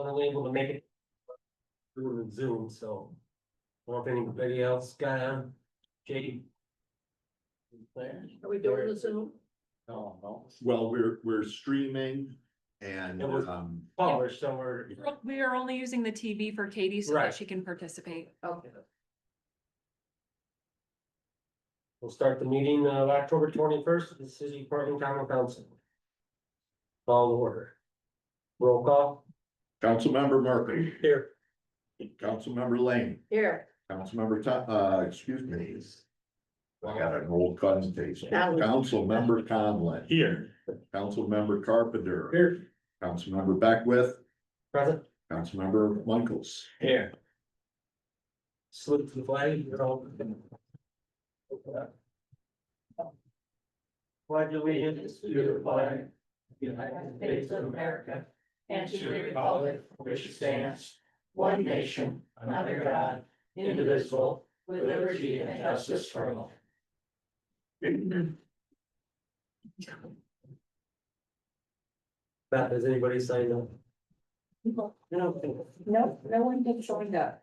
unable to make it through the Zoom, so. I don't know if anybody else got on. Katie? Are we doing the Zoom? No. Well, we're streaming and, It was- Published, so we're. We are only using the TV for Katie so Right. that she can participate. Okay. We'll start the meeting of October 21st, the City of Portland Common Council. Call to order. Roll call. Councilmember Murphy, Here. Councilmember Lane, Here, Councilmember excuse me. I got an old cousin face. Conlon. Councilmember Conlon, Here. Councilmember Carpenter, Here. Councilmember Beckwith, Present. Councilmember Michaels. Here. Salute to the flag. You're all. Pledge allegiance to the flag. United States of America, and to the republic for which it stands, one nation, under God, indivisible, with liberty and justice for all. Beth, has anybody signed up? No, no one can join up.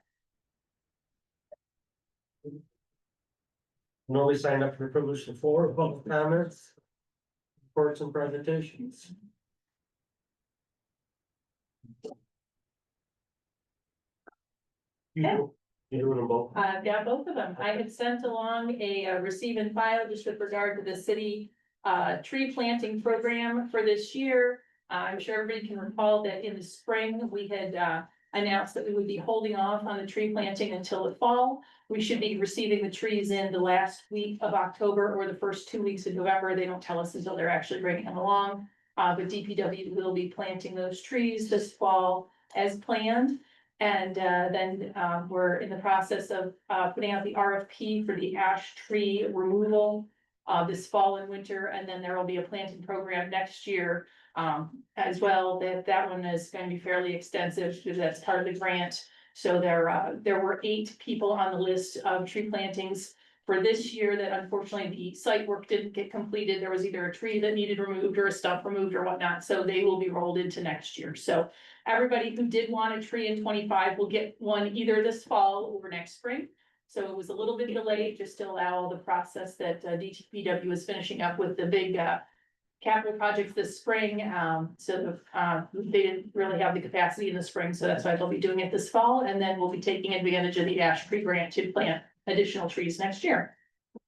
Nobody signed up for privilege to floor, public comments. Reports and presentations. You doing them both? Yeah, both of them. I had sent along a receive and file just with regard to the city tree planting program for this year. I'm sure everybody can recall that in the spring, we had announced that we would be holding off on the tree planting until the fall. We should be receiving the trees in the last week of October or the first 2 weeks of November. They don't tell us until they're actually bringing them along. But DPW will be planting those trees this fall as planned. And then we're in the process of putting out the RFP for the ash tree removal this fall and winter, and then there will be a planting program next year as well. That one is going to be fairly extensive because that's part of the grant. So there were 8 people on the list of tree plantings for this year that unfortunately the site work didn't get completed. There was either a tree that needed removed or a stump removed or whatnot, so they will be rolled into next year. So everybody who did want a tree in 25 will get one either this fall or next spring. So it was a little bit delayed just to allow the process that DPW is finishing up with the big capital projects this spring. So they didn't really have the capacity in the spring, so that's why they'll be doing it this fall. And then we'll be taking advantage of the ash tree grant to plant additional trees next year.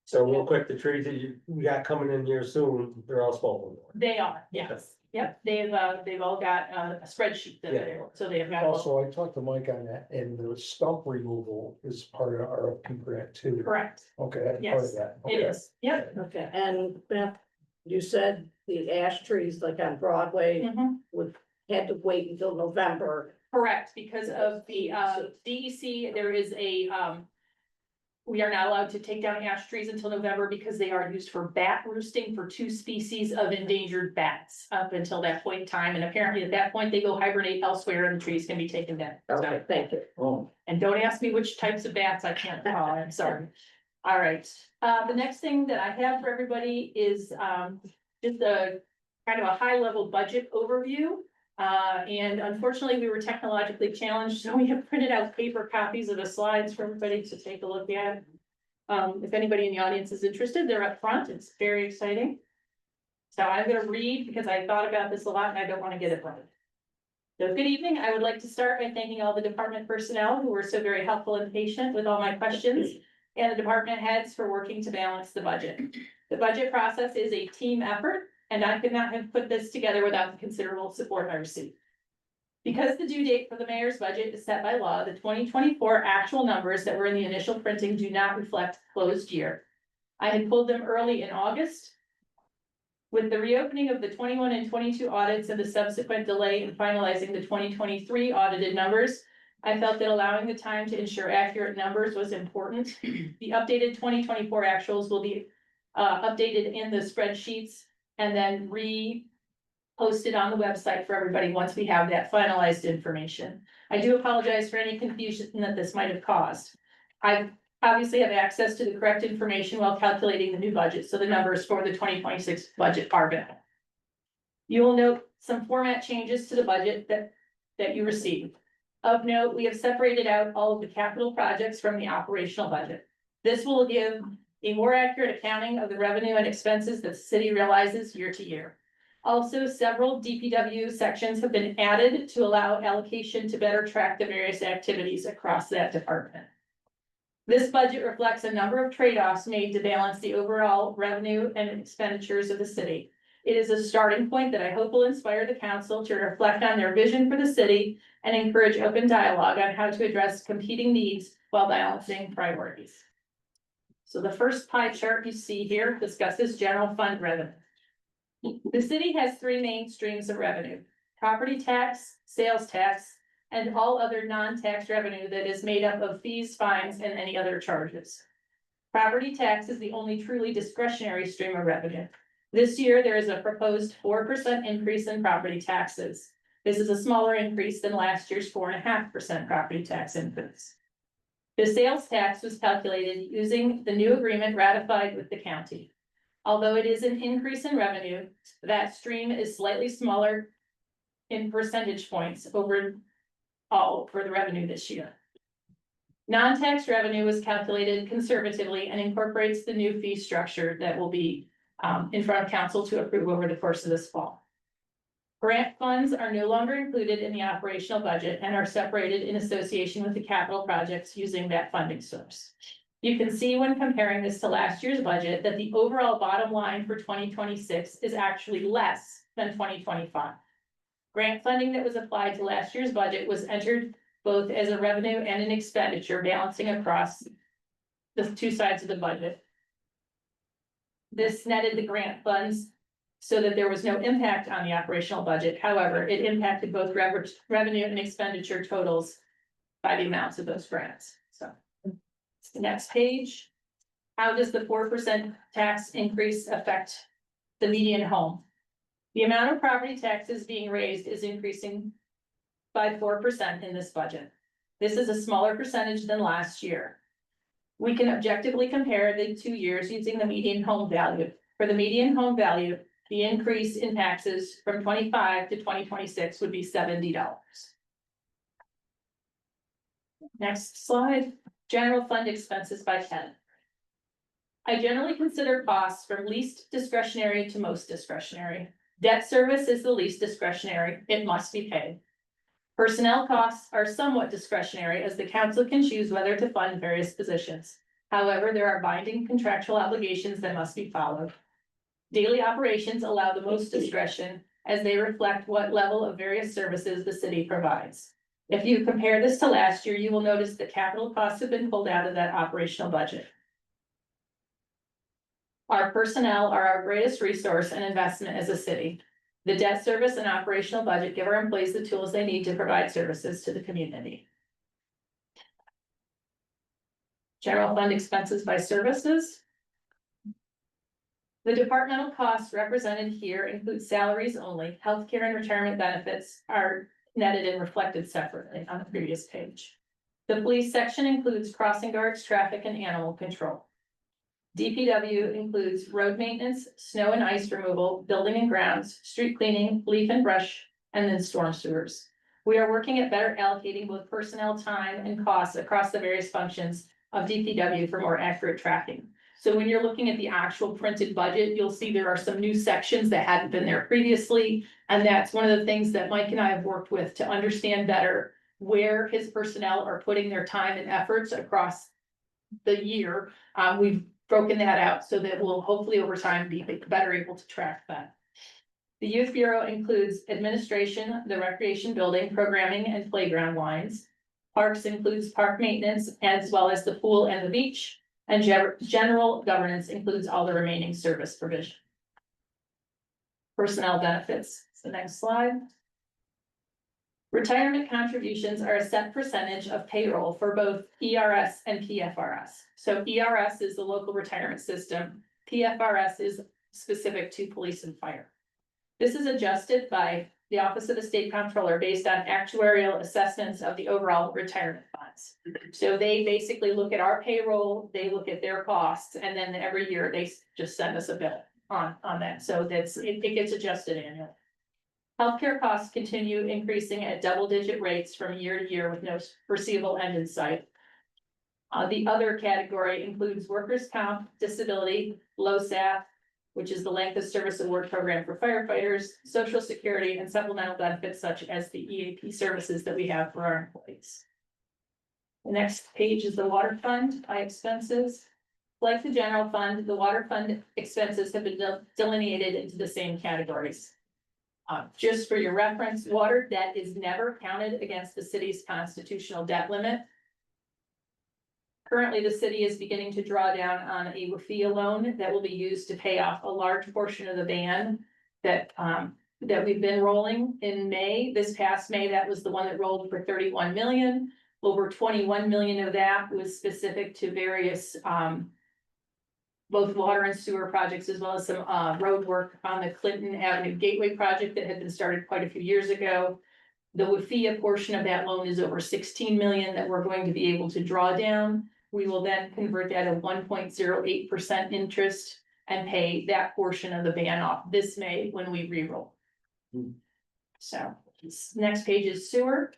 So real quick, the trees that we got coming in here soon, they're all spoken for. They are, yes. Yep, they've all got a spreadsheet that they're, so they have got. Also, I talked to Mike on that, and the stump removal is part of our RFP grant too. Correct, Okay, that's part Yes, of that. it Okay. is, yep. Okay, and Beth, you said the ash trees like on Broadway Mhm. had to wait until November. Correct, because of the DEC, there is a we are not allowed to take down ash trees until November because they are used for bat roosting for 2 species of endangered bats up until that point in time. And apparently at that point, they go hibernate elsewhere and the trees can be taken down. Okay, thank you. Oh, And don't ask me which types of bats, I can't recall, I'm sorry. All right, the next thing that I have for everybody is just a kind of a high level budget overview. And unfortunately, we were technologically challenged, so we have printed out paper copies of the slides for everybody to take a look at. If anybody in the audience is interested, they're up front, it's very exciting. So I'm gonna read because I thought about this a lot and I don't want to get it wrong. So good evening, I would like to start by thanking all the department personnel who were so very helpful and patient with all my questions, and the department heads for working to balance the budget. The budget process is a team effort, and I could not have put this together without the considerable support I received. Because the due date for the mayor's budget is set by law, the 2024 actual numbers that were in the initial printing do not reflect closed year. I had pulled them early in August. With the reopening of the 21 and 22 audits and the subsequent delay in finalizing the 2023 audited numbers, I felt that allowing the time to ensure accurate numbers was important. The updated 2024 actuals will be updated in the spreadsheets and then posted on the website for everybody once we have that finalized information. I do apologize for any confusion that this might have caused. I obviously have access to the correct information while calculating the new budget, so the numbers for the 2026 budget are valid. You will note some format changes to the budget that that you received. Of note, we have separated out all of the capital projects from the operational budget. This will give a more accurate accounting of the revenue and expenses that the city realizes year to year. Also, several DPW sections have been added to allow allocation to better track the various activities across that department. This budget reflects a number of trade-offs made to balance the overall revenue and expenditures of the city. It is a starting point that I hope will inspire the council to reflect on their vision for the city and encourage open dialogue on how to address competing needs while balancing priorities. So the first pie chart you see here discusses general fund revenue. The city has three main streams of revenue: property tax, sales tax, and all other non-tax revenue that is made up of fees, fines, and any other charges. Property tax is the only truly discretionary stream of revenue. This year, there is a proposed 4% increase in property taxes. This is a smaller increase than last year's 4.5% property tax increase. The sales tax was calculated using the new agreement ratified with the county. Although it is an increase in revenue, that stream is slightly smaller in percentage points overall for the revenue this year. Non-tax revenue was calculated conservatively and incorporates the new fee structure that will be in front of council to approve over the course of this fall. Grant funds are no longer included in the operational budget and are separated in association with the capital projects using that funding source. You can see when comparing this to last year's budget that the overall bottom line for 2026 is actually less than 2025. Grant funding that was applied to last year's budget was entered both as a revenue and an expenditure, balancing across the two sides of the budget. This netted the grant funds so that there was no impact on the operational budget. However, it impacted both revenue and expenditure totals by the amounts of those grants. So the next page. How does the 4% tax increase affect the median home? The amount of property taxes being raised is increasing by 4% in this budget. This is a smaller percentage than last year. We can objectively compare the 2 years using the median home value. For the median home value, the increase in taxes from 25 to 2026 would be $70. Next slide, general fund expenses by tenant. I generally consider costs from least discretionary to most discretionary. Debt service is the least discretionary, it must be paid. Personnel costs are somewhat discretionary as the council can choose whether to fund various positions. However, there are binding contractual obligations that must be followed. Daily operations allow the most discretion as they reflect what level of various services the city provides. If you compare this to last year, you will notice that capital costs have been pulled out of that operational budget. Our personnel are our greatest resource and investment as a city. The debt service and operational budget give our employees the tools they need to provide services to the community. General fund expenses by services. The departmental costs represented here include salaries only. Healthcare and retirement benefits are netted and reflected separately on the previous page. The police section includes crossing guards, traffic, and animal control. DPW includes road maintenance, snow and ice removal, building and grounds, street cleaning, leaf and brush, and then storm sewers. We are working at better allocating both personnel time and costs across the various functions of DPW for more accurate tracking. So when you're looking at the actual printed budget, you'll see there are some new sections that hadn't been there previously. And that's one of the things that Mike and I have worked with to understand better where his personnel are putting their time and efforts across the year. We've broken that out so that we'll hopefully over time be better able to track that. The Youth Bureau includes administration, the recreation building, programming, and playground lines. Parks includes park maintenance as well as the pool and the beach. And general governance includes all the remaining service provision. Personnel benefits, the next slide. Retirement contributions are a set percentage of payroll for both ERS and PFRS. So ERS is the local retirement system. PFRS is specific to police and fire. This is adjusted by the Office of the State Comptroller based on actuarial assessments of the overall retirement funds. So they basically look at our payroll, they look at their costs, and then every year they just send us a bill on that. So it gets adjusted annually. Healthcare costs continue increasing at double-digit rates from year to year with no foreseeable end in sight. The other category includes workers' comp, disability, LoSAP, which is the length of service award program for firefighters, social security, and supplemental benefits such as the EAP services that we have for our employees. The next page is the water fund by expenses. Like the general fund, the water fund expenses have been delineated into the same categories. Just for your reference, water debt is never counted against the city's constitutional debt limit. Currently, the city is beginning to draw down on a WFIA loan that will be used to pay off a large portion of the ban that we've been rolling in May. This past May, that was the one that rolled for 31 million. Over 21 million of that was specific to various both water and sewer projects, as well as some road work on the Clinton Avenue Gateway project that had been started quite a few years ago. The WFIA portion of that loan is over 16 million that we're going to be able to draw down. We will then convert that at 1.08% interest and pay that portion of the ban off this May when we re-roll. So this next page is sewer.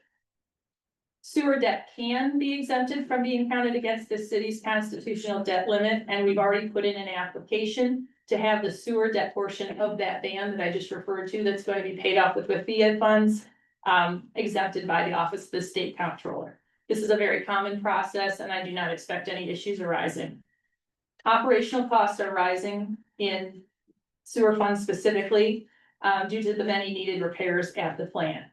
Sewer debt can be exempted from being counted against the city's constitutional debt limit, and we've already put in an application to have the sewer debt portion of that ban that I just referred to, that's going to be paid off with WFIA funds, exempted by the Office of the State Comptroller. This is a very common process, and I do not expect any issues arising. Operational costs are rising in sewer funds specifically, due to the many needed repairs at the plant.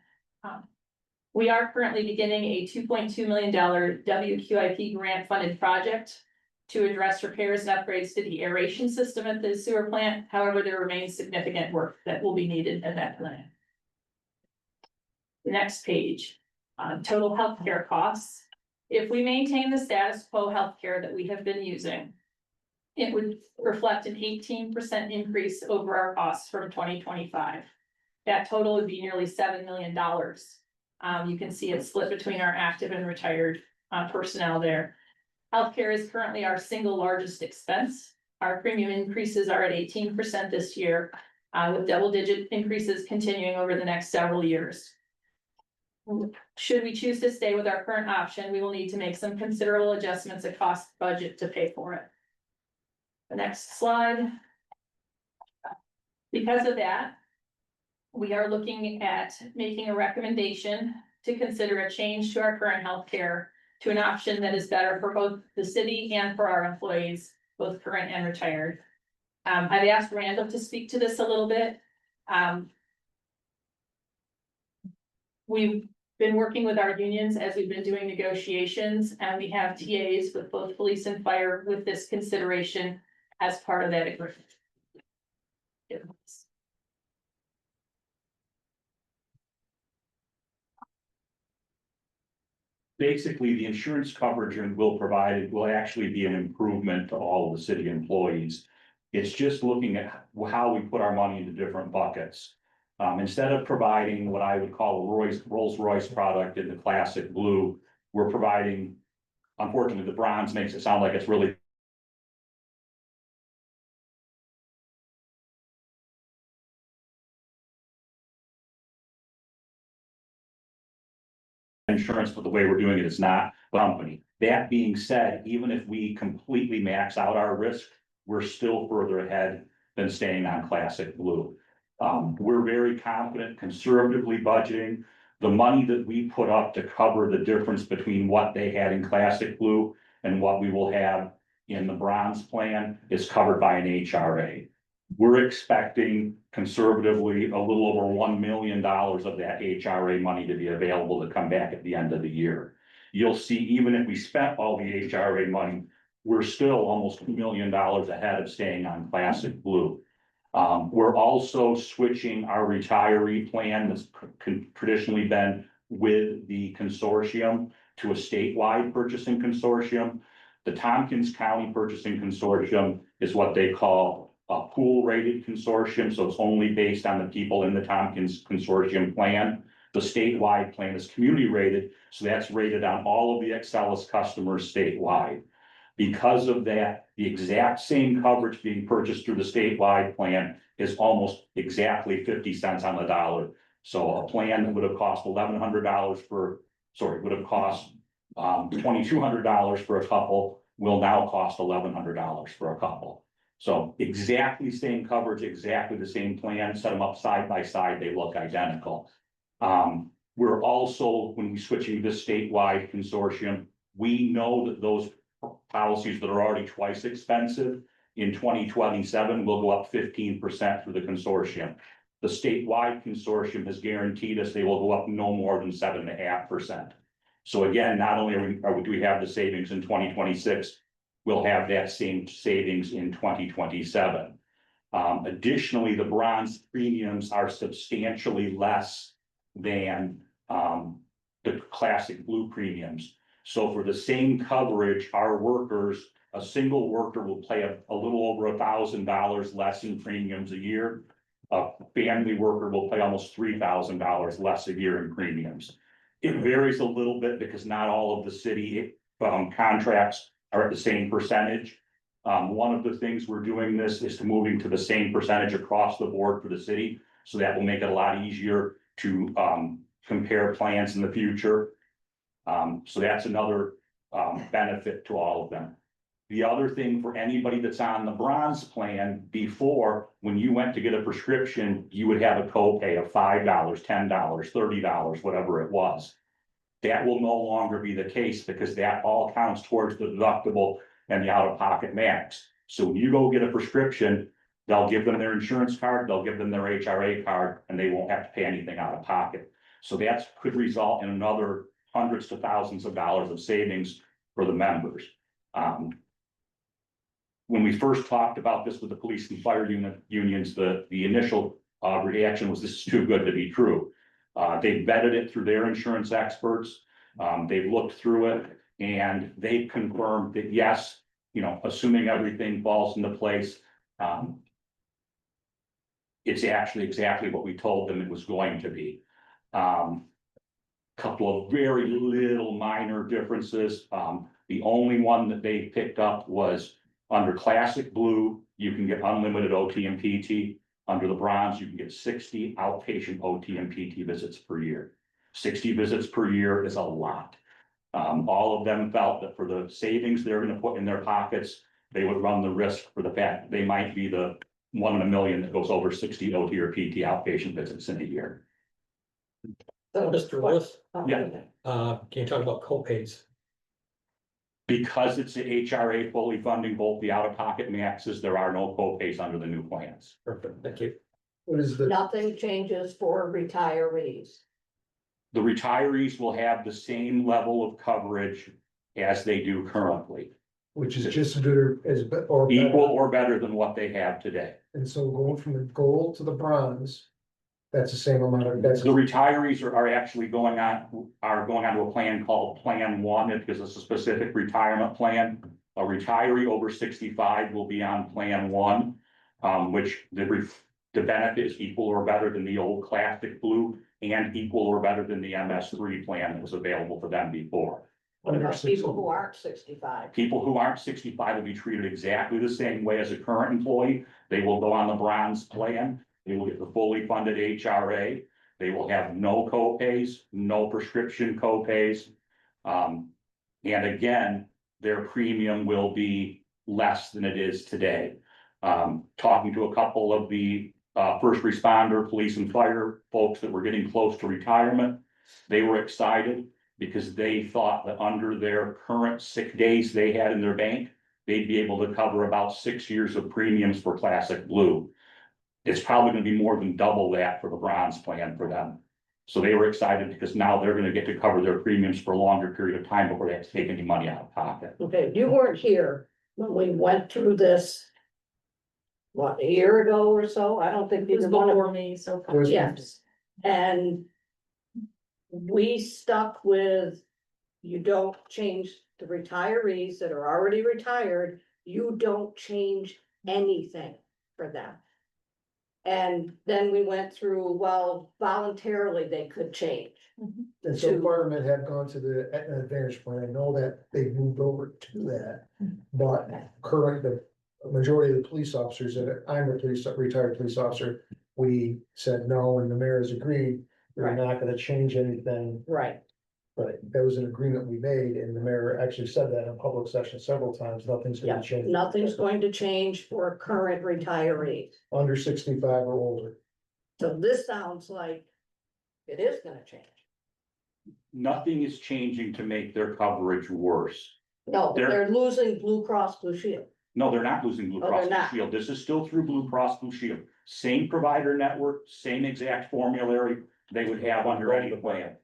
We are currently beginning a $2.2 million WQIP grant funded project to address repairs and upgrades to the aeration system at the sewer plant. However, there remains significant work that will be needed in that plant. The next page, total healthcare costs. If we maintain the status quo healthcare that we have been using, it would reflect an 18% increase over our costs from 2025. That total would be nearly $7 million. You can see it split between our active and retired personnel there. Healthcare is currently our single largest expense. Our premium increases are at 18% this year, with double-digit increases continuing over the next several years. Should we choose to stay with our current option, we will need to make some considerable adjustments across the budget to pay for it. The next slide. Because of that, we are looking at making a recommendation to consider a change to our current healthcare to an option that is better for both the city and for our employees, both current and retired. I've asked Randall to speak to this a little bit. We've been working with our unions as we've been doing negotiations, and we have TAs with both police and fire with this consideration as part of that agreement. Basically, the insurance coverage and will provide will actually be an improvement to all of the city employees. It's just looking at how we put our money into different buckets. Instead of providing what I would call a Rolls-Royce product in the classic blue, we're providing, unfortunately, the bronze makes it sound like it's really insurance, but the way we're doing it is not the company. That being said, even if we completely max out our risk, we're still further ahead than staying on classic blue. We're very confident conservatively budgeting. The money that we put up to cover the difference between what they had in classic blue and what we will have in the bronze plan is covered by an HRA. We're expecting conservatively a little over $1 million of that HRA money to be available to come back at the end of the year. You'll see, even if we spent all the HRA money, we're still almost $2 million ahead of staying on classic blue. We're also switching our retiree plan that's traditionally been with the consortium to a statewide purchasing consortium. The Tompkins County Purchasing Consortium is what they call a pool rated consortium, so it's only based on the people in the Tompkins Consortium plan. The statewide plan is community rated, so that's rated on all of the Excellus customers statewide. Because of that, the exact same coverage being purchased through the statewide plan is almost exactly 50 cents on the dollar So a plan that would have cost $1,100 would have cost $2,200 for a couple will now cost $1,100 for a couple. So exactly same coverage, exactly the same plan, set them up side by side, they look identical. We're also, when we switch to this statewide consortium, we know that those policies that are already twice expensive in 2027 will go up 15% for the consortium. The statewide consortium has guaranteed us they will go up no more than 7.5%. So again, not only do we have the savings in 2026, we'll have that same savings in 2027. Additionally, the bronze premiums are substantially less than the classic blue premiums. So for the same coverage, our workers, a single worker will pay a little over $1,000 less in premiums a year. A family worker will pay almost $3,000 less a year in premiums. It varies a little bit because not all of the city contracts are at the same percentage. One of the things we're doing this is to moving to the same percentage across the board for the city. So that will make it a lot easier to compare plans in the future. So that's another benefit to all of them. The other thing for anybody that's on the bronze plan, before, when you went to get a prescription, you would have a copay of $5, $10, $30, whatever it was. That will no longer be the case because that all counts towards the deductible and the out-of-pocket max. So when you go get a prescription, they'll give them their insurance card, they'll give them their HRA card, and they won't have to pay anything out of pocket. So that could result in another hundreds to thousands of dollars of savings for the members. When we first talked about this with the police and fire unions, the initial reaction was this is too good to be true. They vetted it through their insurance experts. They've looked through it and they've confirmed that yes, assuming everything falls into place, it's actually exactly what we told them it was going to be. Couple of very little minor differences. The only one that they picked up was under classic blue, you can get unlimited OT and PT. Under the bronze, you can get 60 outpatient OT and PT visits per year. 60 visits per year is a lot. All of them felt that for the savings they're going to put in their pockets, they would run the risk for the fact that they might be the 1 in a million that goes over 60 OT or PT outpatient visits in a year. Mr. Lewis, Yeah. can you talk about co-pays? Because it's the HRA fully funding both the out-of-pocket maxes, there are no co-pays under the new plans. Perfect, thank you. What is the, Nothing changes for retirees. The retirees will have the same level of coverage as they do currently, which is just good or as, or equal better? or better than what they have today. And so going from the gold to the bronze, that's the same amount of, that's. The retirees are actually going on to a plan called Plan One, because it's a specific retirement plan. A retiree over 65 will be on Plan One, which the benefit is equal or better than the old classic blue and equal or better than the MS3 plan that was available for them before. What about people who aren't 65? People who aren't 65 will be treated exactly the same way as a current employee. They will go on the bronze plan. They will get the fully funded HRA. They will have no co-pays, no prescription co-pays. And again, their premium will be less than it is today. Talking to a couple of the first responder, police and fire folks that were getting close to retirement, they were excited because they thought that under their current sick days they had in their bank, they'd be able to cover about 6 years of premiums for classic blue. It's probably going to be more than double that for the bronze plan for them. So they were excited because now they're going to get to cover their premiums for a longer period of time before they have to take any money out of pocket. Okay, you weren't here when we went through this. What, a year ago or so? I don't think It was either one of before me, so. Yes, and we stuck with, you don't change the retirees that are already retired, you don't change anything for them. And then we went through, well, voluntarily they could change. And so firemen have gone to the Aetna Advantage plan. I know that they've moved over to that. But current, the majority of the police officers that I'm a retired police officer, we said no, and the mayor has agreed. they're not gonna change anything. right, But that was an agreement we made, and the mayor actually said that in public session several times, nothing's yeah, gonna change. nothing's going to change for current retirees. Under 65 or older. So this sounds like it is gonna change. Nothing is changing to make their coverage worse. No, but They're- they're losing Blue Cross Blue Shield. No, they're not losing Blue Oh, Cross they're Blue not. Shield. This is still through Blue Cross Blue Shield. Same provider network, same exact formulary they would have under any plan.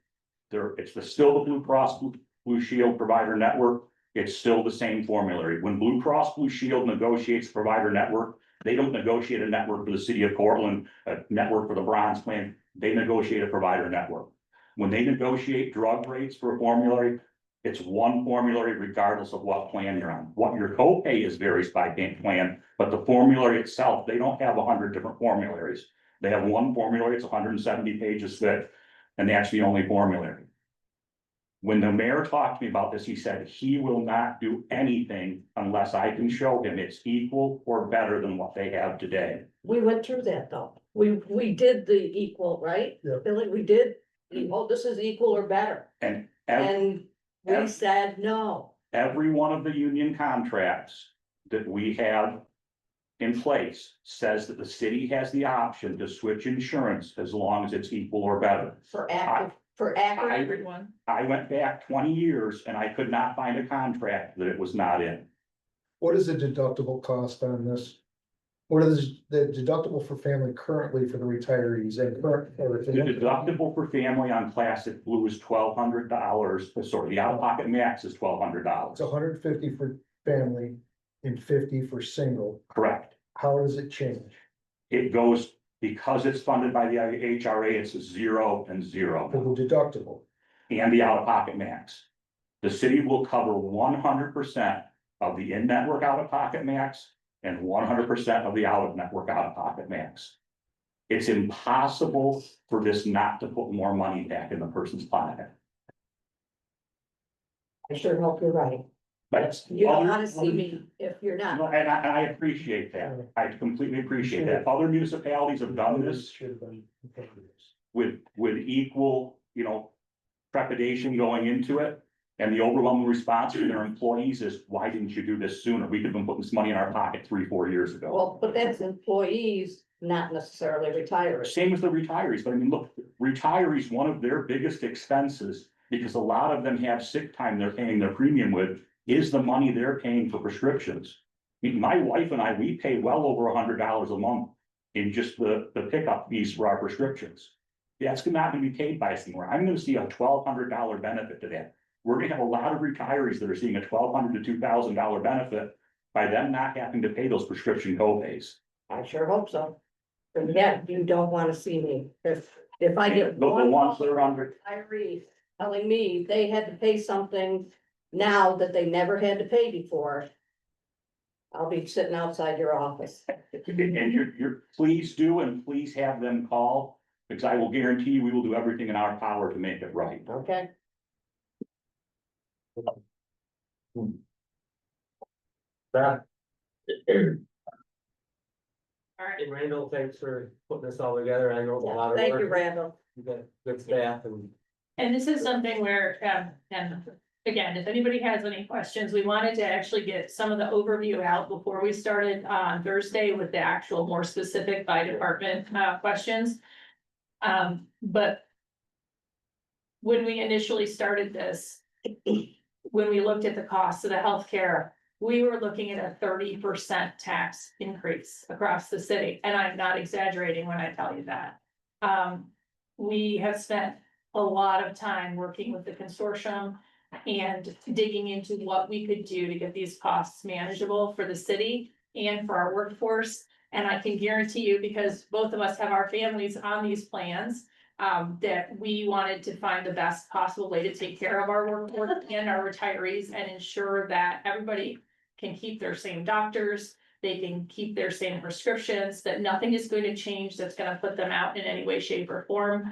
Still the Blue Cross Blue Shield provider network. It's still the same formulary. When Blue Cross Blue Shield negotiates provider network, they don't negotiate a network for the city of Portland, a network for the Bronze Plan. They negotiate a provider network. When they negotiate drug rates for a formulary, it's one formulary regardless of what plan you're on. What your copay is varies by plan, but the formulary itself, they don't have 100 different formularies. They have one formulary, it's 170 pages thick, and that's the only formulary. When the mayor talked to me about this, he said he will not do anything unless I can show him it's equal or better than what they have today. We went through that though. We did the equal, right? Yeah. Billy, we did, this is equal or better. And every, And we said no. every one of the union contracts that we have in place says that the city has the option to switch insurance as long as it's equal or better. For For active, everyone. I went back 20 years and I could not find a contract that it was not in. What is the deductible cost on this? What is the deductible for family currently for the retirees and current? The deductible for family on Classic Blue is $1,200. Sorry, the out-of-pocket max is It's $1,200. 150 for family and 50 for single. Correct. How does it change? It goes, because it's funded by the HRA, it's 0 and 0. For the deductible, And the out-of-pocket max. The city will cover 100% of the in-network out-of-pocket max and 100% of the out-of-network out-of-pocket max. It's impossible for this not to put more money back in the person's pocket. I sure hope you're right. But You don't other- wanna see me if you're No, not. and I appreciate that. I completely appreciate that. Other municipalities have done this Should have been. with equal, trepidation going into it. And the overwhelming response from their employees is, why didn't you do this sooner? We could have been putting this money in our pocket 3-4 years ago. Well, but that's employees, not necessarily retirees. Same as the retirees, but I mean, look, retirees, one of their biggest expenses, because a lot of them have sick time they're paying their premium with, is the money they're paying for prescriptions. I mean, my wife and I, we pay well over $100 a month in just the pickup fees for our prescriptions. That's not gonna be paid by us anymore. I'm gonna see a $1,200 benefit to that. We're gonna have a lot of retirees that are seeing a $1,200 to $2,000 benefit by them not having to pay those prescription co-pays. I sure hope so. And yet, you don't wanna see me. If I get The one ones that are under, retiree telling me they had to pay something now that they never had to pay before, I'll be sitting outside your office. and you're, please do, and please have them call, because I will guarantee you, we will do everything in our power to make it right. Okay? That, All right. and Randall, thanks for putting this all together. I know it's a lot of work. Thank you, Randall. You got good staff and And this is something where, and again, if anybody has any questions, we wanted to actually get some of the overview out before we started on Thursday with the actual more specific by department, questions. But when we initially started this, when we looked at the cost of the healthcare, we were looking at a 30% tax increase across the city, and I'm not exaggerating when I tell you that. We have spent a lot of time working with the consortium and digging into what we could do to get these costs manageable for the city and for our workforce. And I can guarantee you, because both of us have our families on these plans, that we wanted to find the best possible way to take care of our workforce and our retirees and ensure that everybody can keep their same doctors, they can keep their same prescriptions, that nothing is going to change that's gonna put them out in any way, shape, or form.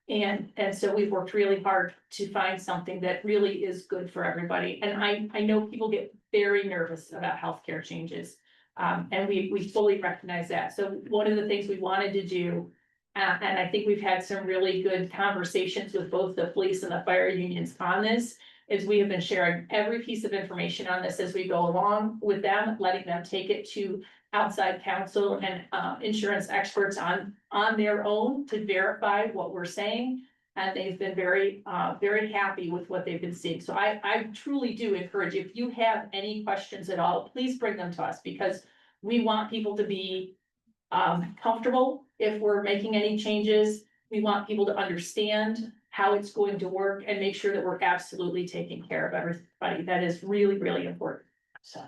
And so we've worked really hard to find something that really is good for everybody. And I know people get very nervous about healthcare changes. And we fully recognize that. So one of the things we wanted to do And I think we've had some really good conversations with both the police and the fire unions on this. Is we have been sharing every piece of information on this as we go along with them, letting them take it to outside counsel and insurance experts on their own to verify what we're saying. And they've been very happy with what they've been seeing. So I truly do encourage, if you have any questions at all, please bring them to us, because we want people to be comfortable if we're making any changes. We want people to understand how it's going to work and make sure that we're absolutely taking care of everybody. That is really, really important. So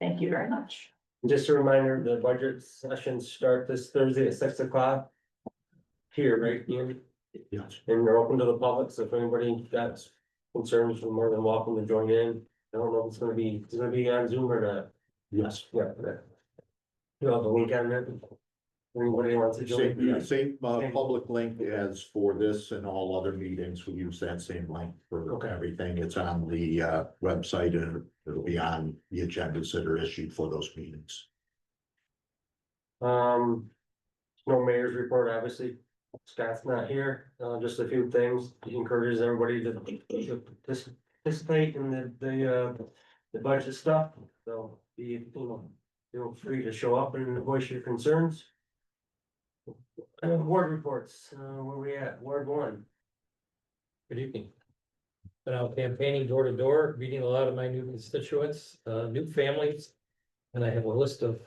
thank you very much. Just a reminder, the budget sessions start this Thursday at 6 o'clock. Here, right, Ian? Yes. And they're open to the public, so if anybody got concerns, you're more than welcome to join in. I don't know if it's gonna be on Zoom or not. Yes. Yeah. Okay. You have the link on there? Anybody wants to join? Same public link as for this and all other meetings, we use that same link for Okay. everything. It's on the website and it'll be on the agendas that are issued for those meetings. No mayor's report, obviously. Scott's not here, just a few things. He encourages everybody to participate in the budget stuff, so feel free to show up and voice your concerns. Ward reports, where we at? Ward 1. Good evening. Been out campaigning door to door, meeting a lot of my new constituents, new families. And I have a list of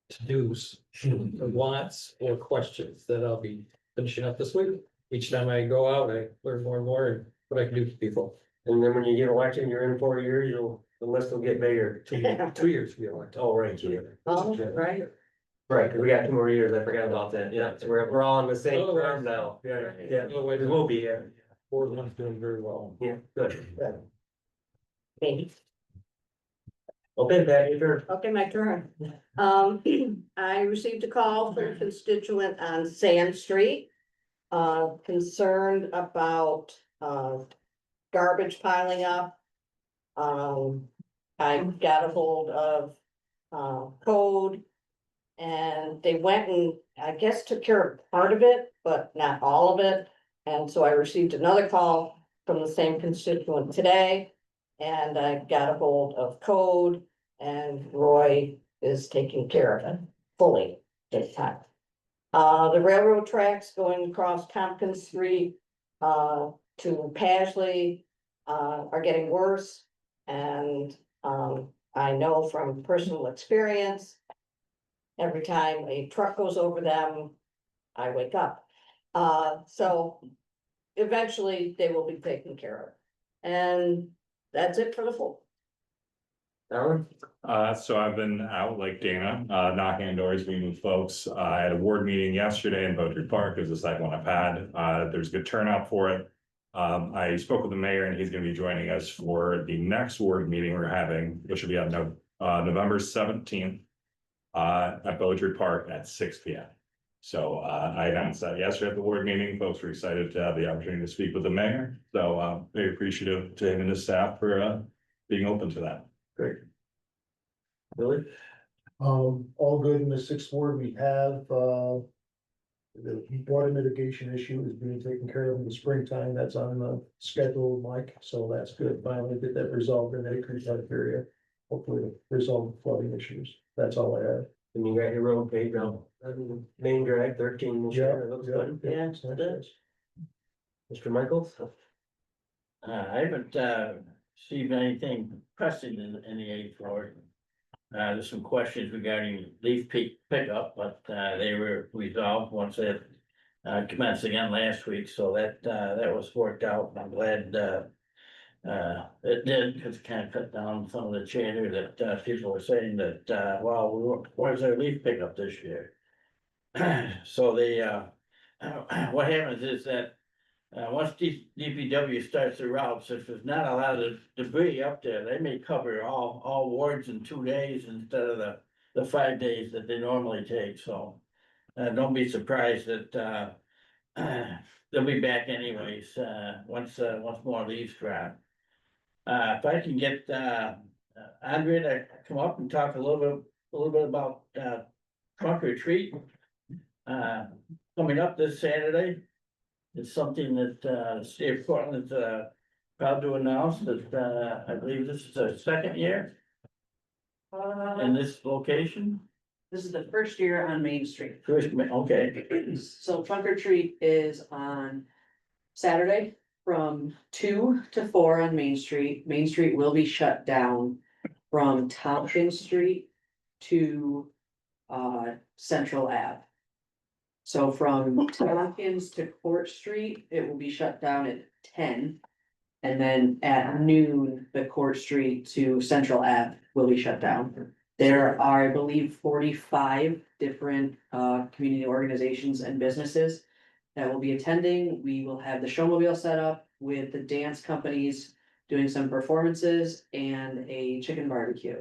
to-dos, wants, or questions that I'll be finishing up this week. Each time I go out, I learn more and more and what I can do for people. And then when you get elected, you're in 4 years, the list will get bigger. 2 years to be elected. Oh, right. Oh, right. Right, 'cause we got 2 more years, I forgot about that, yeah, so we're all in the same Oh, term now, yeah, Oh, wait, we will be, yeah, Ward one's doing very well. yeah, good. Okay. Okay, Pat, your turn. Okay, my turn. I received a call from a constituent on Sand Street. Concerned about, garbage piling up. I got a hold of, code. And they went and, I guess, took care of part of it, but not all of it. And so I received another call from the same constituent today. And I got a hold of code, and Roy is taking care of it fully this time. The railroad tracks going across Tompkins Street, to Pasley, are getting worse. And, I know from personal experience, every time a truck goes over them, I wake up. So eventually they will be taken care of. And that's it for the full. Alan? So I've been out like Dana, knocking on doors, meeting with folks. I had a ward meeting yesterday in Beaudry Park. It was the second one I've had. There's good turnout for it. I spoke with the mayor and he's gonna be joining us for the next ward meeting we're having, which will be on November 17th. At Beaudry Park at 6 p.m. So I announced that yesterday at the ward meeting. Folks were excited to have the opportunity to speak with the mayor. So very appreciative to him and his staff for being open to that. Great. Billy? All good in the 6th ward. We have, the water mitigation issue is being taken care of in the springtime. That's on the schedule, Mike, so that's good. Finally get that resolved in that creek area. Hopefully to resolve the flooding issues. That's all I have. And you got your road paved now, main drag 13 this year, it looks good. Yeah, It's nice. Mr. Michaels? I haven't received anything pressing in the 8th ward. There's some questions regarding leaf pickup, but they were resolved once it commenced again last week, so that was worked out. I'm glad it did, because it kind of cut down some of the chatter that people were saying that, well, where's our leaf pickup this year? So what happens is that once DPW starts the routes, if there's not a lot of debris up there, they may cover all wards in 2 days instead of the 5 days that they normally take, so. Don't be surprised that they'll be back anyways, once more leaves drop. If I can get Andrea to come up and talk a little bit about trunk or treat. coming up this Saturday. It's something that, the state of Portland is, proud to announce that, I believe this is the second year in this location. This is the first year on Main Street. Okay, So trunk or treat is on Saturday from 2 to 4 on Main Street. Main Street will be shut down from Tompkins Street to Central Ave. So from Tompkins to Court Street, it will be shut down at 10. And then at noon, the Court Street to Central Ave will be shut down. There are, I believe, 45 different community organizations and businesses that will be attending. We will have the showmobile set up with the dance companies doing some performances and a chicken barbecue.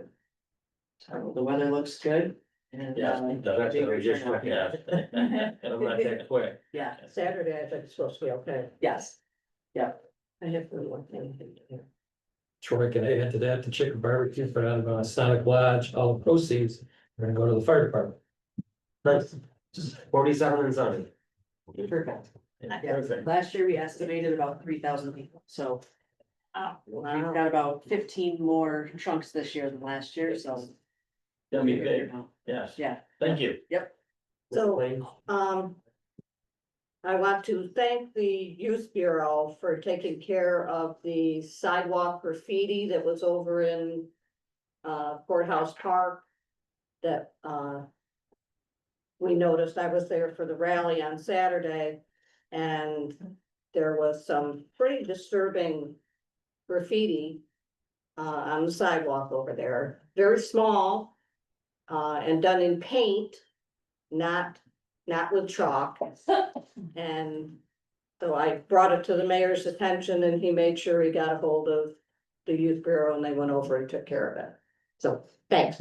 So the weather looks good and Yeah, it does. That's what we just went, yeah. I'm not that quick. yeah, Saturday, I think it's supposed to be okay. yes. I have one thing. Troy can add to that, the chicken barbecue put out of Sonic Lodge, all the proceeds are gonna go to the fire department. Nice. 47 and sunny. Perfect. Yeah, Yeah. perfect. Last year, we estimated about 3,000 people, so Oh, we've got about 15 more trunks this year than last year, so. Gonna be big, yes, Yeah, thank you. So, I want to thank the Youth Bureau for taking care of the sidewalk graffiti that was over in Courthouse Park. That we noticed. I was there for the rally on Saturday, and there was some pretty disturbing graffiti on the sidewalk over there, very small, and done in paint, not with chalk. And so I brought it to the mayor's attention and he made sure he got a hold of the youth bureau and they went over and took care of it. So, thanks.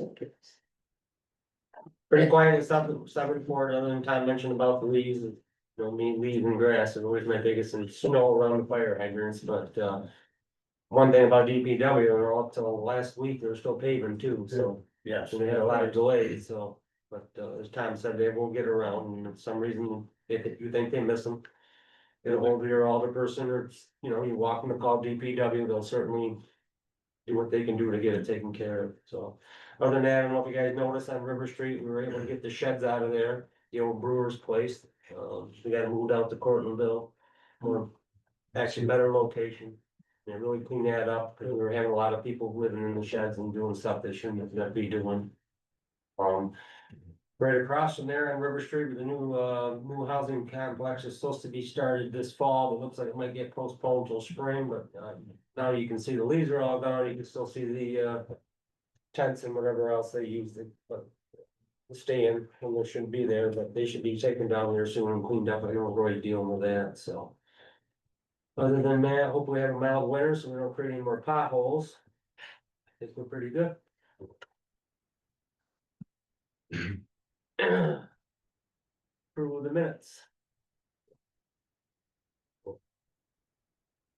Pretty quiet and stuff, report, other than Tom mentioned about the leaves, and, you know, me leaving grass is always my biggest, and snow around the fire hydrants, but, one thing about DPW, they're up till last week, they're still paving too, so, Yes. so they had a lot of delays, so. But, as Tom said, they will get around, and for some reason, if you think they miss them. Get a hold of your alderperson, or, you know, you walk them to call DPW, they'll certainly do what they can do to get it taken care of, so. Other than that, I don't know if you guys noticed on River Street, we were able to get the sheds out of there, the old brewer's place. We got moved out to Cortlandville, or actually better location. They really cleaned that up, because we were having a lot of people living in the sheds and doing stuff they shouldn't have be doing. Right across from there on River Street with the new housing complex is supposed to be started this fall, but looks like it might get postponed till spring, but, now you can see the leaves are all gone, you can still see the, tents and whatever else they use it, but. Stay in, and they shouldn't be there, but they should be taken down there soon and cleaned up, I know Roy dealing with that, so. Other than that, hopefully we have a mild winter, so we don't create any more potholes. I think we're pretty good. Approval of the minutes.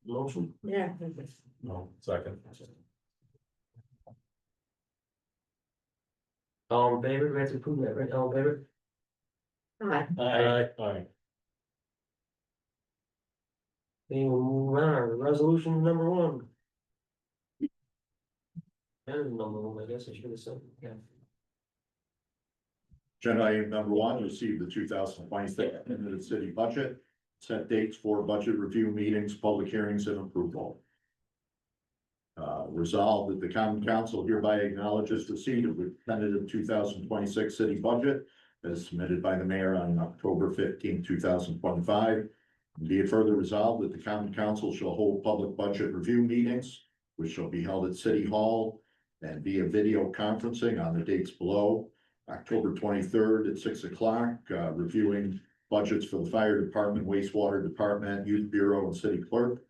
Motion, Yeah. No, second. all in favor, we have to approve that, right, all in favor? Hi. Aye. Then we'll move on, resolution number 1. And number 1, I guess I should have said, yeah. Agenda item number 1, receive the 2026 amended city budget, set dates for budget review meetings, public hearings and approval. Resolved that the common council hereby acknowledges receipt of the tentative 2026 city budget as submitted by the mayor on October 15, 2025. Be it further resolved that the common council shall hold public budget review meetings, which shall be held at City Hall and via video conferencing on the dates below. October 23rd at 6 o'clock, reviewing budgets for the fire department, wastewater department, youth bureau and city clerk.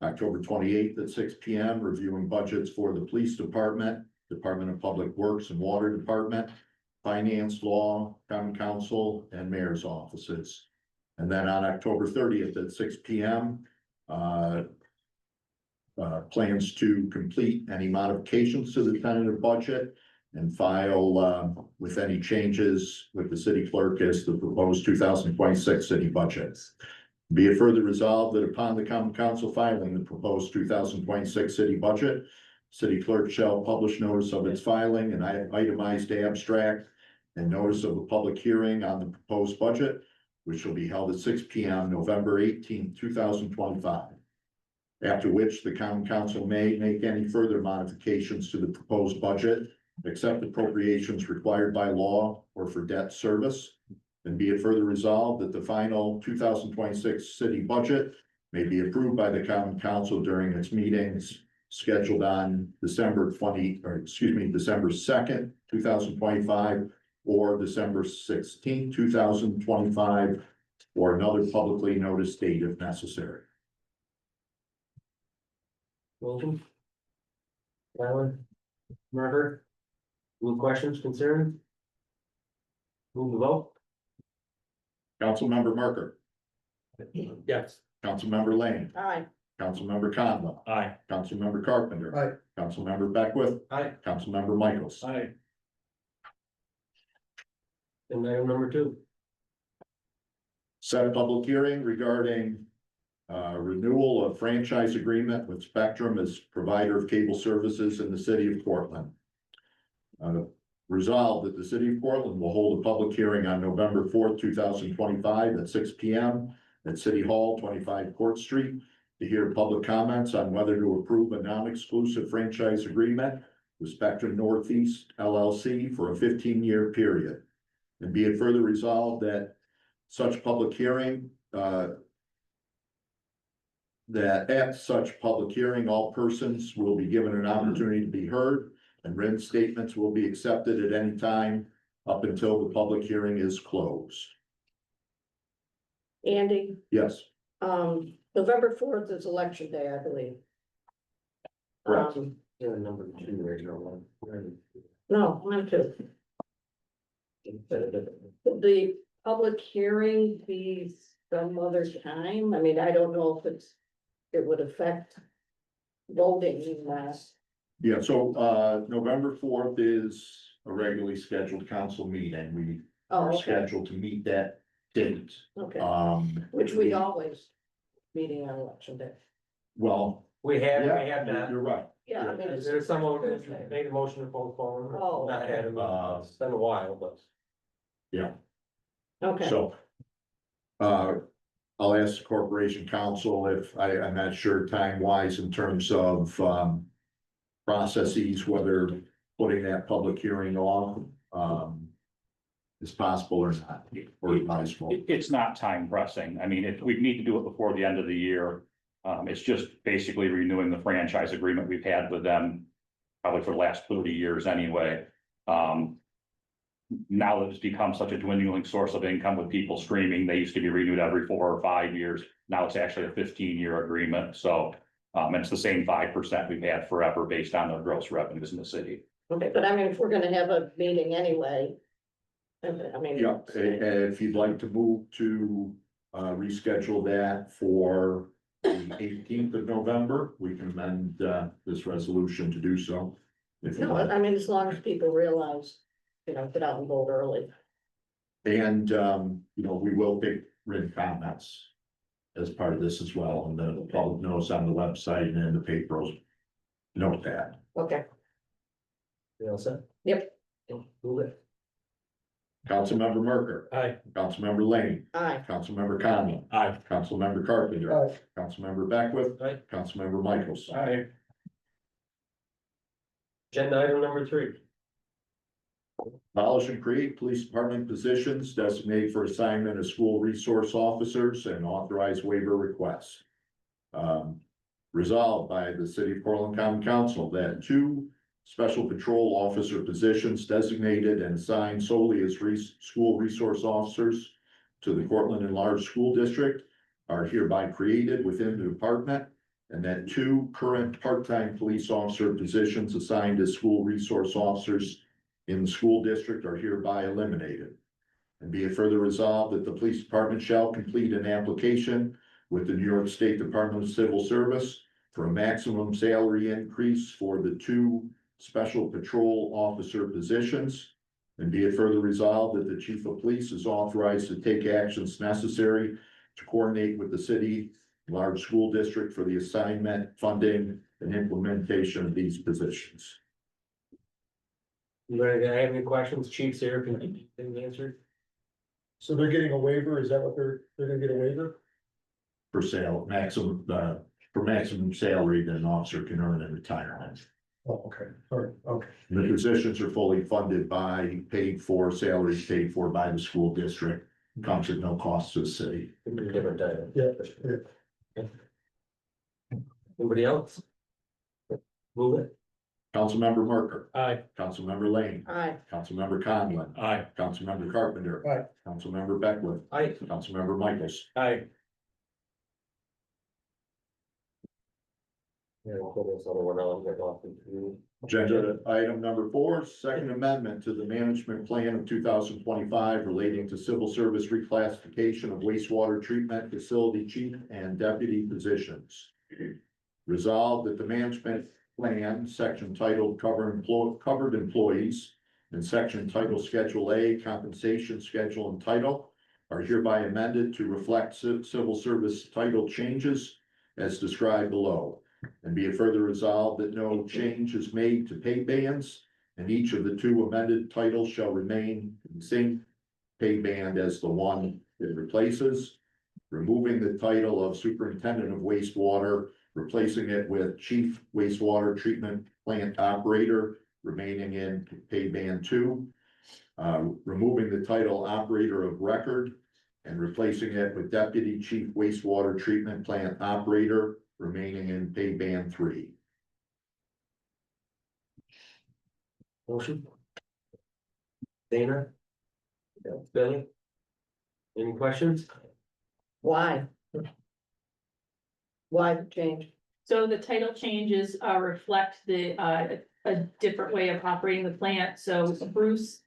October 28th at 6 p.m., reviewing budgets for the police department, Department of Public Works and Water Department, finance, law, common council and mayor's offices. And then on October 30th at 6 p.m., plans to complete any modifications to the tentative budget and file, with any changes with the city clerk as the proposed 2026 city budget. Be it further resolved that upon the common council filing the proposed 2026 city budget, city clerk shall publish notice of its filing and itemized abstract and notice of a public hearing on the proposed budget, which shall be held at 6 P M, November 18, 2025. After which the common council may make any further modifications to the proposed budget, except appropriations required by law or for debt service. And be it further resolved that the final 2026 city budget may be approved by the common council during its meetings scheduled on December 2nd, 2025, or December 16th, 2025, or another publicly noticed date if necessary. Wilson? Alan? Merker? Any questions, concerns? Move the vote? Councilmember Merker, Yes. Councilmember Lane, Aye. Councilmember Conlon, Aye. Councilmember Carpenter. Aye. Councilmember Beckwith, Aye. Councilmember Michaels. Aye. And item number 2. Set a public hearing regarding renewal of franchise agreement with Spectrum as provider of cable services in the city of Portland. Resolved that the city of Portland will hold a public hearing on November 4th, 2025 at 6 P M at City Hall, 25 Court Street, to hear public comments on whether to approve a non-exclusive franchise agreement with Spectrum Northeast LLC for a 15-year period. And be it further resolved that such public hearing, that at such public hearing, all persons will be given an opportunity to be heard, and written statements will be accepted at any time up until the public hearing is closed. Andy, Yes, November 4th is election day, I believe. Correct. Yeah, number 2, regular one. No, mine too. The public hearing be some other time? I mean, I don't know if it would affect voting in last. yeah, so November 4th is a regularly scheduled council meeting. We Oh, are okay, scheduled to meet that date. okay, Which which we always meeting on election day. Well, We have yeah, that. you're right. Yeah, I mean, it's. There's someone who made a motion to postpone. Oh, Not okay. had him, it's been a while, but. Okay, So. I'll ask the corporation council if I'm not sure time wise in terms of processes, whether putting that public hearing on is possible or not, or advisable. It's not time pressing. I mean, we need to do it before the end of the year. It's just basically renewing the franchise agreement we've had with them probably for the last 30 years anyway. Now that it's become such a dwindling source of income with people streaming, they used to be renewed every 4 or 5 years. Now it's actually a 15-year agreement. So and it's the same 5% we've had forever based on the gross revenues in the city. okay, but I mean, if we're gonna have a meeting anyway. I mean. Yeah, if you'd like to move to reschedule that for the 18th of November, we can amend this resolution to do so. If you No, like. I mean, as long as people realize, get out and vote early. And, we will take written comments as part of this as well, and the public notice on the website and in the papers. Note that. Okay, You all set? Yep. Move it. Councilmember Merker, Aye. Councilmember Lane, aye, Councilmember Conlon, Aye. Councilmember Carpenter, Aye. Councilmember Beckwith, Aye. Councilmember Michaels. Aye. Agenda item number 3. Abolish and create police department positions designated for assignment of school resource officers and authorize waiver requests. Resolved by the City of Portland Common Council that 2 special patrol officer positions designated and assigned solely as school resource officers to the Cortland Enlarged School District are hereby created within the department, and that 2 current part-time police officer positions assigned as school resource officers in the school district are hereby eliminated. And be it further resolved that the police department shall complete an application with the New York State Department of Civil Service for a maximum salary increase for the 2 special patrol officer positions. And be it further resolved that the chief of police is authorized to take actions necessary to coordinate with the city large school district for the assignment, funding, and implementation of these positions. You ready to have any questions? Chief's here, can you answer? So they're getting a waiver, is that what they're gonna get a waiver? For sale, maximum, for maximum salary that an officer can earn in retirement. Oh, okay, all right, okay. The positions are fully funded by, paid for, salaries paid for by the school district, comes at no cost to the city. Different title. Yeah. Anybody else? Move it. Councilmember Merker, Aye. Councilmember Lane, Aye. Councilmember Conlon, Aye. Councilmember Carpenter. Aye. Councilmember Beckwith, Aye. Councilmember Michaels. Aye. Yeah, we'll put this other one on, get off the. Agenda item number 4, second amendment to the management plan of 2025 relating to civil service reclassification of wastewater treatment facility chief and deputy positions. Resolved that the management plan, section titled covered employees, and section titled Schedule A, compensation schedule and title, are hereby amended to reflect civil service title changes as described below. And be it further resolved that no change is made to pay bands, and each of the 2 amended titles shall remain in the same pay band as the one it replaces. Removing the title of superintendent of wastewater, replacing it with chief wastewater treatment plant operator, remaining in pay band 2. Removing the title operator of record and replacing it with deputy chief wastewater treatment plant operator, remaining in pay band 3. Motion. Dana? Yeah, Billy? Any questions? Why? Why the change? So the title changes reflect the a different way of operating the plant. So Bruce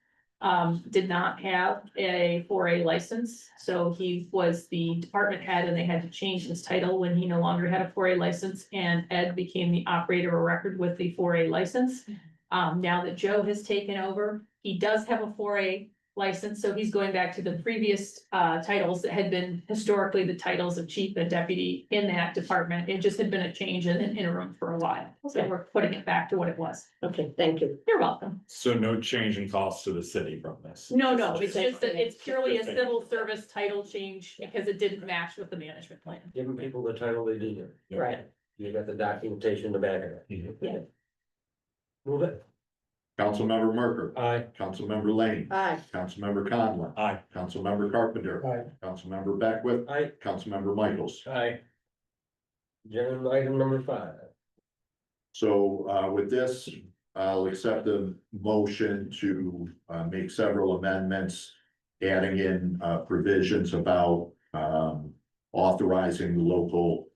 did not have a 4A license, so he was the department head and they had to change his title when he no longer had a 4A license, and Ed became the operator of record with the 4A license. Now that Joe has taken over, he does have a 4A license, so he's going back to the previous titles that had been historically the titles of chief and deputy in that department. It just had been a change in an interim for a while, so Okay. we're putting it back to what it was. Okay, thank you. You're welcome. So no change in costs to the city from this? No, it's Just- just that it's purely a civil service title change because it didn't match with the management plan. Giving people the title they deserve. Right. You got the documentation in the back of it. Yeah. Move it. Councilmember Merker, Aye. Councilmember Lane, Aye. Councilmember Conlon, Aye. Councilmember Carpenter, Aye. Councilmember Beckwith, Aye. Councilmember Michaels. Aye. Agenda item number 5. So with this, I'll accept the motion to make several amendments, adding in provisions about authorizing the local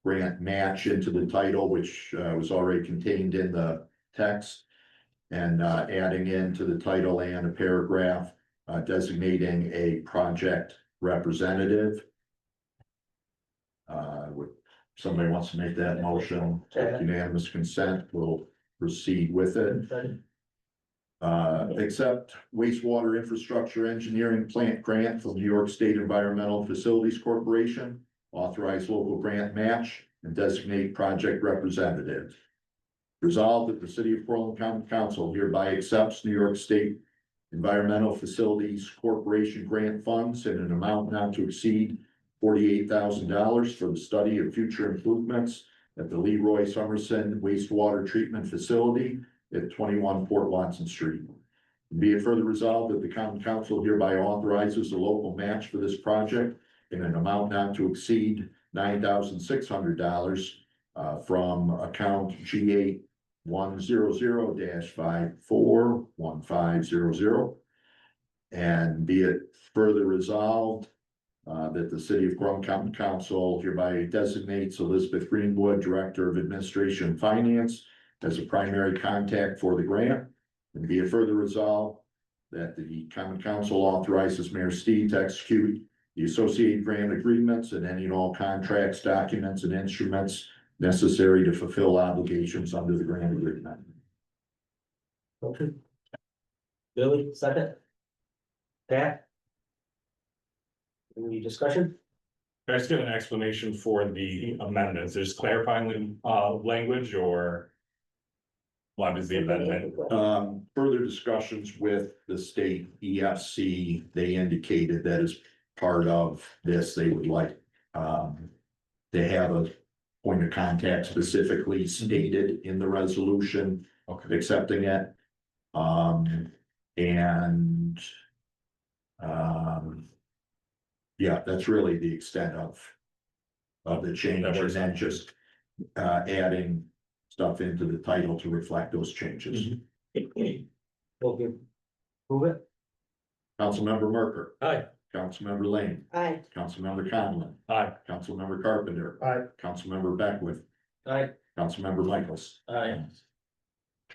grant match into the title, which was already contained in the text. And adding into the title and a paragraph designating a project representative. Would somebody wants to make that motion, with unanimous consent, we'll proceed with it. Accept wastewater infrastructure engineering plant grant from New York State Environmental Facilities Corporation. Authorize local grant match and designate project representative. Resolved that the city of Portland County Council hereby accepts New York State Environmental Facilities Corporation grant funds in an amount not to exceed $48,000 for the study of future improvements at the Leroy Somerson wastewater treatment facility at 21 Port Watson Street. Be it further resolved that the common council hereby authorizes a local match for this project in an amount not to exceed $9,600 from account G8 100-541500. And be it further resolved that the city of Portland County Council hereby designates Elizabeth Greenwood, Director of Administration and Finance, as a primary contact for the grant. And be it further resolved that the common council authorizes Mayor Steve to execute the associated grant agreements and any and all contracts, documents, and instruments necessary to fulfill obligations under the grant agreement. Motion. Billy, second. Pat? Any discussion? Can I just get an explanation for the amendments? Is clarifying language or? What is the amendment? Further discussions with the state EFC, they indicated that as part of this, they would like, to have a point of contact specifically stated in the resolution, Okay, accepting it. And, yeah, that's really the extent of the change, and then just, adding stuff into the title to reflect those changes. Okay. Move it. Councilmember Merker, Aye. Councilmember Lane, Aye. Councilmember Conlon, aye, Councilmember Carpenter, Aye. Councilmember Beckwith, Aye. Councilmember Michaels. Aye.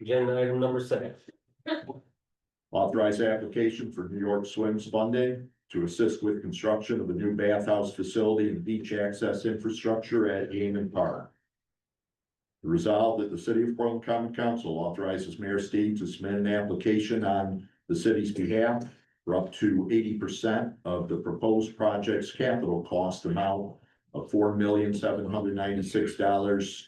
Agenda item number 7. Authorize application for New York Swims funding to assist with construction of a new bathhouse facility and beach access infrastructure at Yeaman Park. Resolved that the City of Portland Common Council authorizes Mayor Steve to submit an application on the city's behalf for up to 80% of the proposed project's capital cost amount of $4,796.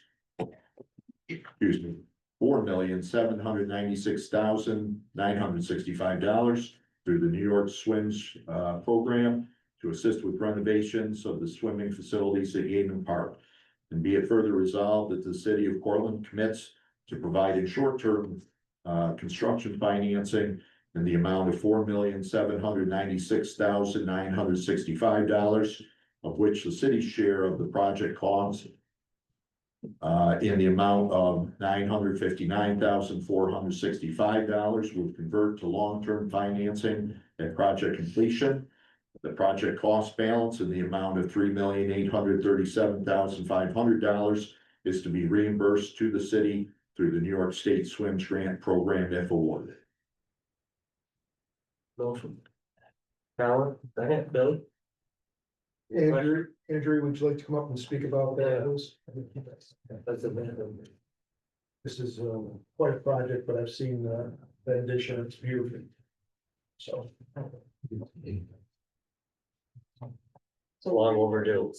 Excuse me, $4,796,965 through the New York Swims program to assist with renovations of the swimming facilities at Yeaman Park. And be it further resolved that the city of Portland commits to providing short-term construction financing in the amount of $4,796,965, of which the city's share of the project costs in the amount of $959,465 will convert to long-term financing at project completion. The project cost balance in the amount of $3,837,500 is to be reimbursed to the city through the New York State Swims Grant Program if awarded. Motion. Colin, second, Billy? Andrew, would you like to come up and speak about that? That's a minute. This is quite a project, but I've seen the addition, it's beautiful. So. It's long overdue.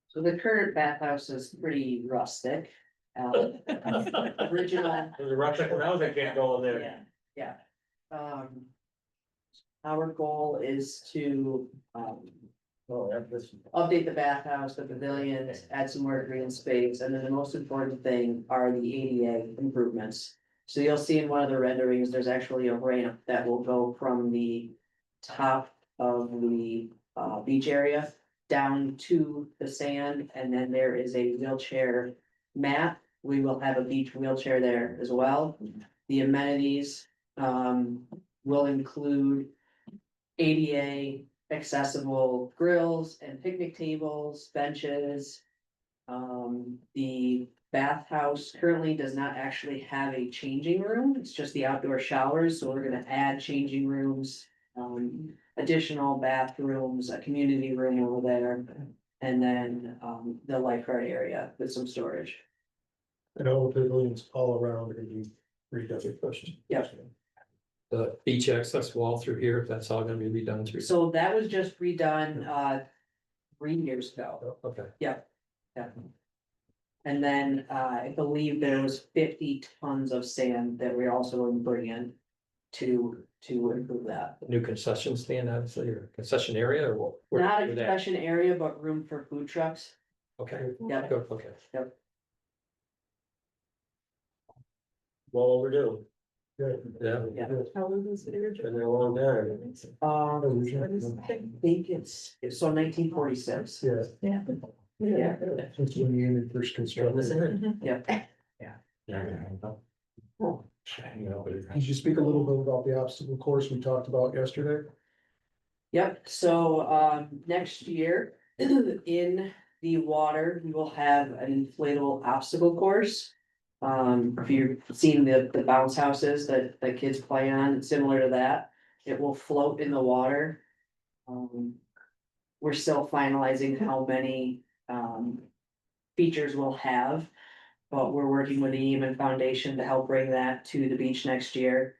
So the current bathhouse is pretty rustic. Original. There's a rough, I can't go in there. Yeah. Our goal is to, Oh, this. update the bathhouse, the pavilions, add some more green space, and then the most important thing are the ADA improvements. So you'll see in one of the renderings, there's actually a ramp that will go from the top of the beach area down to the sand, and then there is a wheelchair mat. We will have a beach wheelchair there as well. The amenities will include ADA accessible grills and picnic tables, benches. The bathhouse currently does not actually have a changing room. It's just the outdoor showers, so we're gonna add changing rooms. Additional bathrooms, a community room over there, and then the lifeguard area with some storage. And all the pavilions all around are gonna be redone first. Yep. The beach access wall through here, that's all gonna be redone through. So that was just redone 3 years ago. Okay. Yeah. And then I believe there was 50 tons of sand that we're also going to bring in to improve that. New concession stand, obviously, or concession area, or what? where- Not a where that- concession area, but room for food trucks. Okay, Yeah. good, okay. Well overdue. Good. Yeah. Yeah. Been there a long time. I think it's so 1946. Yeah. Yeah. Yeah. Since when you ended first construction. Yeah. Could you speak a little bit about the obstacle course we talked about yesterday? Yep, so next year, in the water, we will have an inflatable obstacle course. If you've seen the bounce houses that the kids play on, it's similar to that, it will float in the water. We're still finalizing how many features we'll have. But we're working with the Eamon Foundation to help bring that to the beach next year.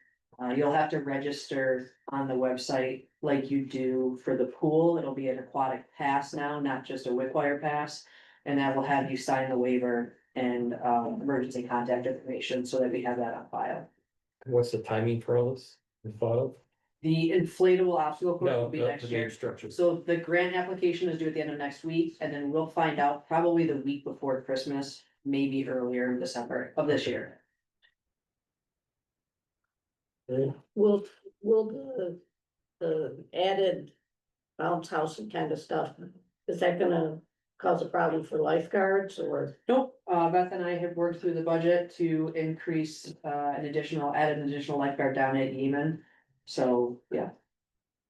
You'll have to register on the website like you do for the pool. It'll be an aquatic pass now, not just a whip wire pass. And that will have you sign the waiver and emergency contact information so that we have that on file. What's the timing for all this? You thought of? The inflatable obstacle course No, will be the next game year. structure. So the grant application is due at the end of next week, and then we'll find out probably the week before Christmas, maybe earlier in December of this year. Will the added bounce house and kind of stuff, is that gonna cause a problem for lifeguards or? Nope, Beth and I have worked through the budget to increase add an additional lifeguard down at Eamon. So, yeah,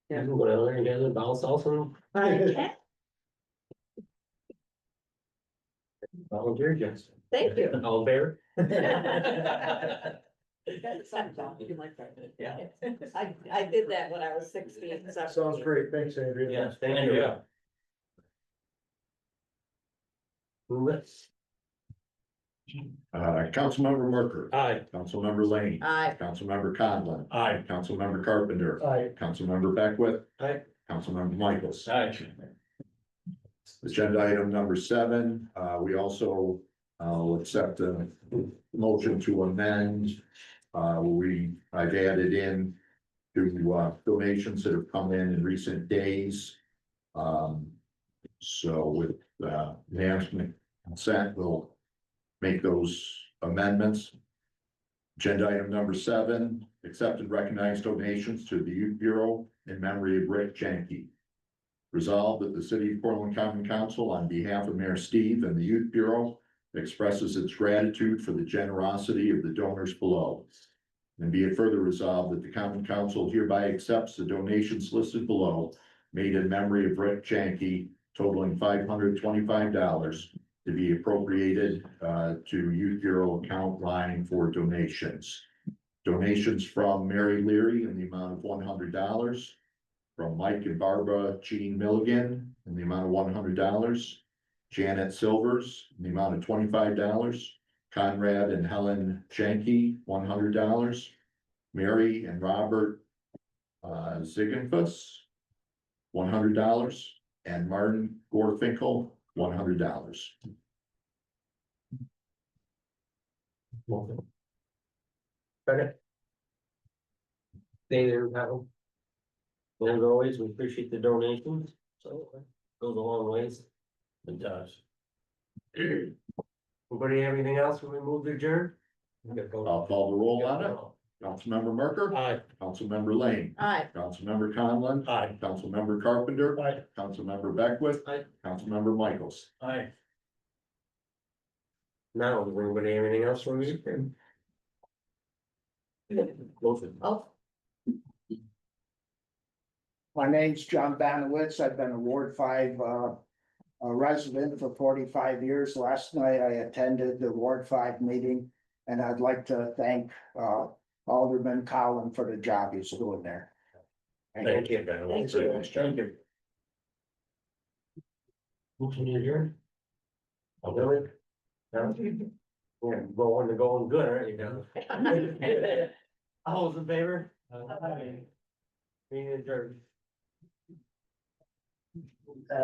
Yeah. Whatever, you guys are bounce house and volunteer, Jess. Thank you. All fair? you can like that. Yeah. I did that when I was 16. so- Sounds great, thanks, Andrea. Yes, thank you. Yeah. Let's, Councilmember Merker, Aye. Councilmember Lane, Aye. Councilmember Conlon, Aye. Councilmember Carpenter, Aye. Councilmember Beckwith. Aye. Councilmember Michaels. Aye. Agenda item number 7, we also, will accept a motion to amend. I've added in to, donations that have come in recent days. So with, management consent, we'll make those amendments. Agenda item number 7, accept and recognize donations to the Youth Bureau in memory of Rick Janke. Resolved that the City of Portland Common Council, on behalf of Mayor Steve and the Youth Bureau, expresses its gratitude for the generosity of the donors below. And be it further resolved that the Common Council hereby accepts the donations listed below, made in memory of Rick Janke, totaling $525 to be appropriated to Youth Bureau account line for donations. Donations from Mary Leary in the amount of $100. From Mike and Barbara Jean Milligan in the amount of $100. Janet Silvers in the amount of $25. Conrad and Helen Janke, $100. Mary and Robert Ziegenfuss, $100. And Martin Gorfinkel, $100. second. Stay there, Kyle. As always, we appreciate the donations, so it goes a long ways. It does. Anybody have anything else when we move to adjourn? I'll call the roll on it. Councilmember Merker. Aye. Councilmember Lane. Aye. Councilmember Conlon. Aye. Councilmember Carpenter. Aye. Councilmember Beckwith. Aye. Councilmember Michaels. Aye. Now, does anybody have anything else for me? Motion. Oh, My name's John Banowitz. I've been a Ward 5 resident for 45 years. Last night I attended the Ward 5 meeting, and I'd like to thank Alderman Collin for the job he's doing there. Thank you. Thank you. Thank you. Motion to adjourn. Oh, really? No? Yeah, going good, aren't you, Don? All those in favor? Meeting adjourned.